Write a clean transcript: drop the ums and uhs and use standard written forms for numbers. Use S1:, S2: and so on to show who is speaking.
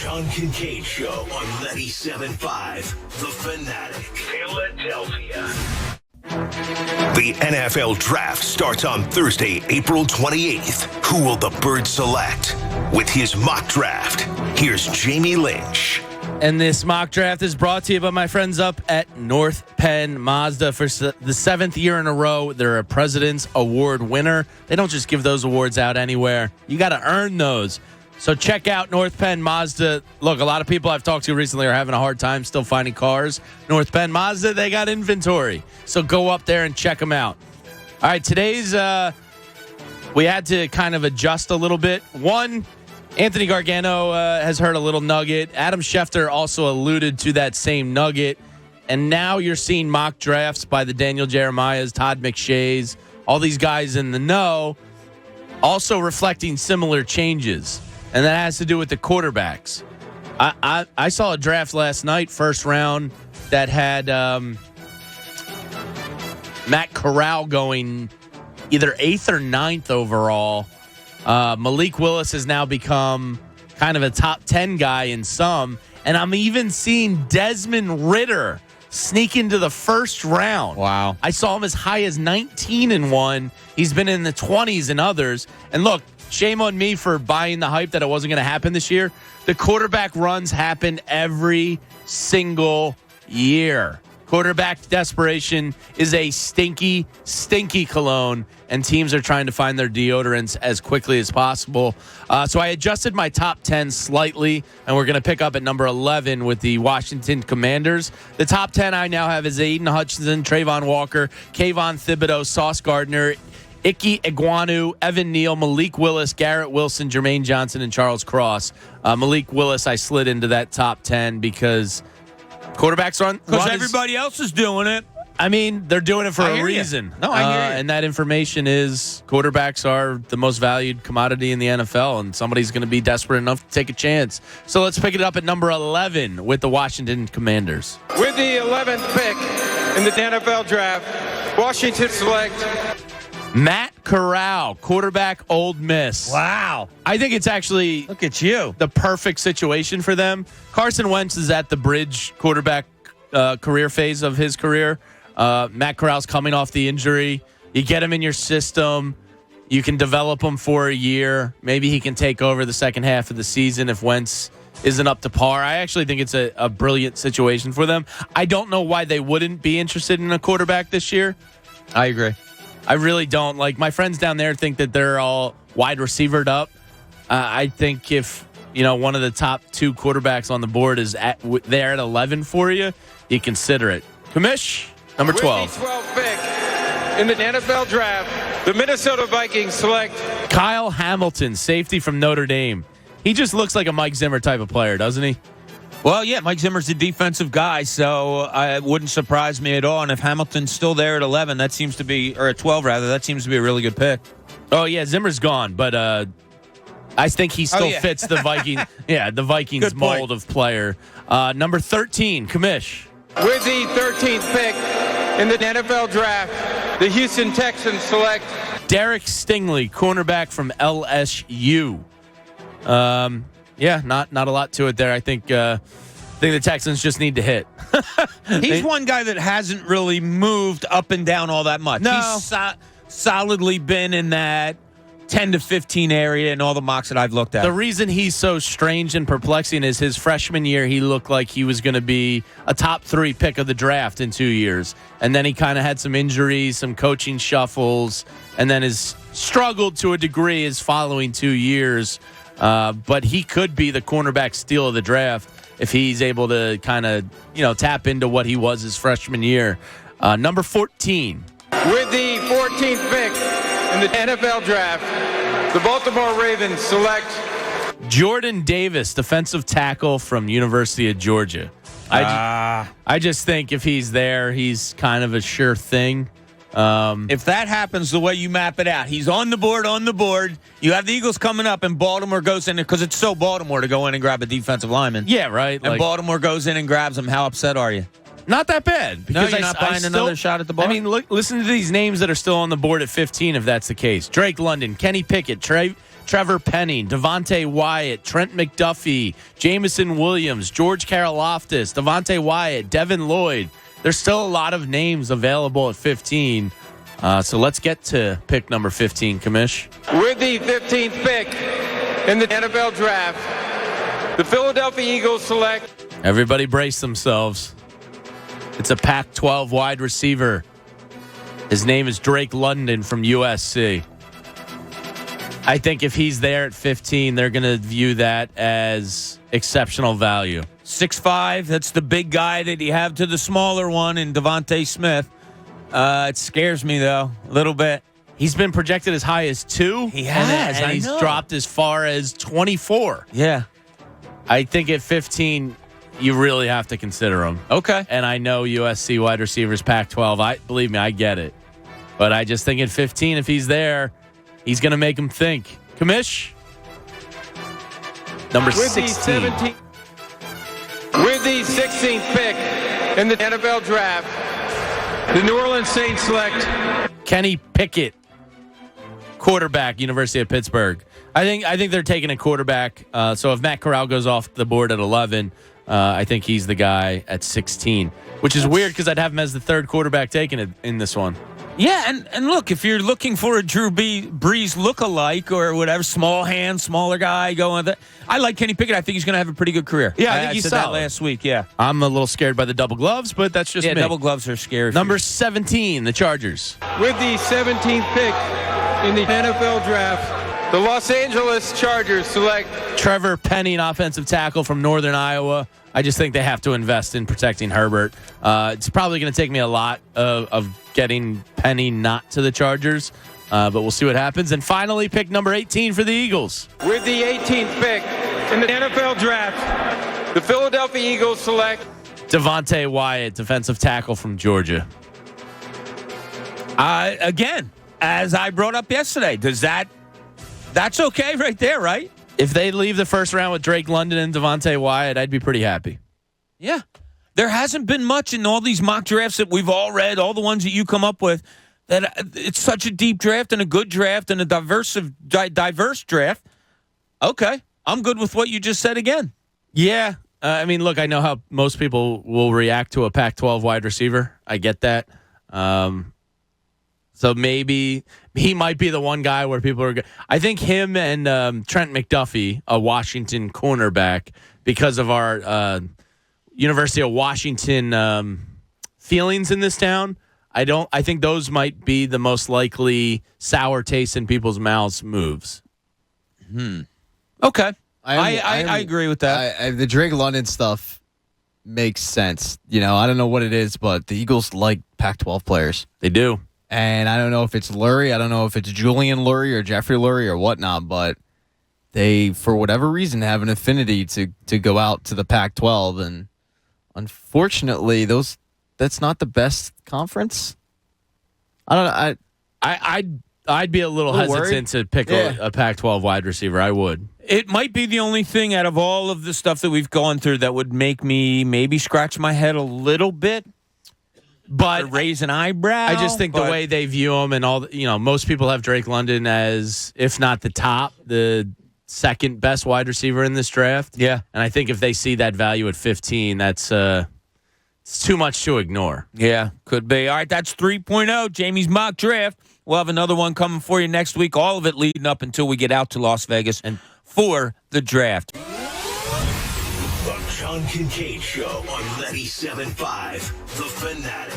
S1: John Kincade Show on 97.5 The Fanatic, Philadelphia. The NFL Draft starts on Thursday, April 28th. Who will the Birds select? With his mock draft, here's Jamie Lynch.
S2: And this mock draft is brought to you by my friends up at North Penn Mazda. For the seventh year in a row, they're a President's Award winner. They don't just give those awards out anywhere. You got to earn those. So check out North Penn Mazda. Look, a lot of people I've talked to recently are having a hard time still finding cars. North Penn Mazda, they got inventory. So go up there and check them out. All right, today's we had to kind of adjust a little bit. One, Anthony Gargano has heard a little nugget. Adam Schefter also alluded to that same nugget. And now you're seeing mock drafts by the Daniel Jeremiahs, Todd McShays, all these guys in the know, also reflecting similar changes. And that has to do with the quarterbacks. I saw a draft last night, first round, that had Matt Corral going either 8th or 9th overall. Malik Willis has now become kind of a top 10 guy in some. And I'm even seeing Desmond Ridder sneak into the first round.
S3: Wow.
S2: I saw him as high as 19 in one. He's been in the 20s in others. And look, shame on me for buying the hype that it wasn't going to happen this year. The quarterback runs happen every single year. Quarterback desperation is a stinky, stinky cologne, and teams are trying to find their deodorants as quickly as possible. So I adjusted my top 10 slightly, and we're going to pick up at number 11 with the Washington Commanders. The top 10 I now have is Aiden Hutchinson, Trayvon Walker, Kayvon Thibodeau, Sauce Gardner, Ike Eguanu, Evan Neal, Malik Willis, Garrett Wilson, Jermaine Johnson, and Charles Cross. Malik Willis, I slid into that top 10 because quarterbacks run.
S3: Because everybody else is doing it.
S2: I mean, they're doing it for a reason.
S3: You. No, I hear you.
S2: And that information is quarterbacks are the most valued commodity in the NFL, and somebody's going to be desperate enough to take a chance. So let's pick it up at number 11 with the Washington Commanders.
S4: With the 11th pick in the NFL Draft, Washington select
S2: Matt Corral, quarterback, Ole Miss.
S3: Wow.
S2: I think it's actually
S3: look at you,
S2: the perfect situation for them. Carson Wentz is at the bridge quarterback career phase of his career. Matt Corral's coming off the injury. You get him in your system. You can develop him for a year. Maybe he can take over the second half of the season if Wentz isn't up to par. I actually think it's a brilliant situation for them. I don't know why they wouldn't be interested in a quarterback this year.
S3: I agree.
S2: I really don't. Like, my friends down there think that they're all wide receivered up. I think if, one of the top two quarterbacks on the board is there at 11 for you, you consider it. Commish, number 12.
S4: With the 12th pick in the NFL Draft, the Minnesota Vikings select
S2: Kyle Hamilton, safety from Notre Dame. He just looks like a Mike Zimmer type of player, doesn't he?
S3: Well, yeah, Mike Zimmer's a defensive guy, so it wouldn't surprise me at all. And if Hamilton's still there at 11, that seems to be, or at 12 rather, that seems to be a really good pick.
S2: Oh yeah, Zimmer's gone, but I think he still fits the Viking. Yeah, the Vikings mold of player. Number 13, Commish.
S4: With the 13th pick in the NFL Draft, the Houston Texans select
S2: Derek Stingley, cornerback from LSU. Yeah, not a lot to it there. I think the Texans just need to hit.
S3: He's one guy that hasn't really moved up and down all that much.
S2: No.
S3: He's solidly been in that 10 to 15 area in all the mocks that I've looked at.
S2: The reason he's so strange and perplexing is his freshman year, he looked like he was going to be a top 3 pick of the draft in 2 years. And then he kind of had some injuries, some coaching shuffles, and then has struggled to a degree his following 2 years. But he could be the cornerback steal of the draft if he's able to kind of, tap into what he was his freshman year. Number 14.
S4: With the 14th pick in the NFL Draft, the Baltimore Ravens select
S2: Jordan Davis, defensive tackle from University of Georgia. I just think if he's there, he's kind of a sure thing.
S3: If that happens the way you map it out, he's on the board. You have the Eagles coming up, and Baltimore goes in because it's so Baltimore to go in and grab a defensive lineman.
S2: Yeah, right.
S3: And Baltimore goes in and grabs him. How upset are you?
S2: Not that bad.
S3: No, you're not buying another shot at the ball?
S2: I mean, listen to these names that are still on the board at 15, if that's the case. Drake London, Kenny Pickett, Trevor Penny, Devontae Wyatt, Trent McDuffie, Jamison Williams, George Karlaftis, Devontae Wyatt, Devin Lloyd. There's still a lot of names available at 15. So let's get to pick number 15, Kamish.
S4: With the 15th pick in the NFL Draft, the Philadelphia Eagles select.
S2: Everybody brace themselves. It's a Pac-12 wide receiver. His name is Drake London from USC. I think if he's there at 15, they're going to view that as exceptional value.
S3: 6'5", that's the big guy that you have to the smaller one in Devontae Smith. It scares me, though, a little bit.
S2: He's been projected as high as 2.
S3: He has,
S2: and he's dropped as far as 24.
S3: Yeah.
S2: I think at 15, you really have to consider him.
S3: Okay.
S2: And I know USC wide receivers, Pac-12. Believe me, I get it. But I just think at 15, if he's there, he's going to make him think. Kamish? Number 16.
S4: With the 16th pick in the NFL Draft, the New Orleans Saints select
S2: Kenny Pickett, quarterback, University of Pittsburgh. I think they're taking a quarterback. So if Matt Corral goes off the board at 11, I think he's the guy at 16, which is weird because I'd have him as the third quarterback taken it in this one.
S3: Yeah, and look, if you're looking for a Drew Brees look-alike or whatever, small hand, smaller guy, going with it, I like Kenny Pickett. I think he's going to have a pretty good career.
S2: Yeah, I think he's
S3: said
S2: solid.
S3: that last week, yeah.
S2: I'm a little scared by the double gloves, but that's just me.
S3: Double gloves are scary.
S2: Number 17, the Chargers.
S4: with the 17th pick in the NFL Draft, the Los Angeles Chargers select
S2: Trevor Penny, an offensive tackle from Northern Iowa. I just think they have to invest in protecting Herbert. It's probably going to take me a lot of getting Penny not to the Chargers, but we'll see what happens. And finally, pick number 18 for the Eagles.
S4: With the 18th pick in the NFL Draft, the Philadelphia Eagles select
S2: Devontae Wyatt, defensive tackle from Georgia.
S3: Again, as I brought up yesterday, that's okay right there, right?
S2: If they leave the first round with Drake London and Devontae Wyatt, I'd be pretty happy.
S3: Yeah. There hasn't been much in all these mock drafts that we've all read, all the ones that you come up with, that it's such a deep draft and a good draft and a diverse draft. Okay. I'm good with what you just said again.
S2: Yeah. I mean, look, I know how most people will react to a Pac-12 wide receiver. I get that. So maybe he might be the one guy where people are. I think him and Trent McDuffie, a Washington cornerback, because of our University of Washington feelings in this town. I think those might be the most likely sour taste in people's mouths moves.
S3: Okay, I agree with that.
S5: The Drake London stuff makes sense. You know, I don't know what it is, but the Eagles like Pac-12 players.
S2: They do.
S5: And I don't know if it's Lurie. I don't know if it's Julian Lurie or Jeffrey Lurie or whatnot, but they, for whatever reason, have an affinity to go out to the Pac-12. And unfortunately, that's not the best conference. I don't know.
S2: I'd be a little hesitant
S5: worried
S2: to pick a Pac-12 wide receiver. I would.
S3: It might be the only thing out of all of the stuff that we've gone through that would make me maybe scratch my head a little bit.
S2: But
S3: raise an eyebrow.
S2: I just think the way they view him and all, most people have Drake London as, if not the top, the second best wide receiver in this draft.
S3: Yeah.
S2: And I think if they see that value at 15, that's it's too much to ignore.
S3: Yeah, could be. All right, that's 3.0, Jamie's mock draft. We'll have another one coming for you next week, all of it leading up until we get out to Las Vegas and for the draft.
S1: The John Kincade Show on 97.5 The Fanatic.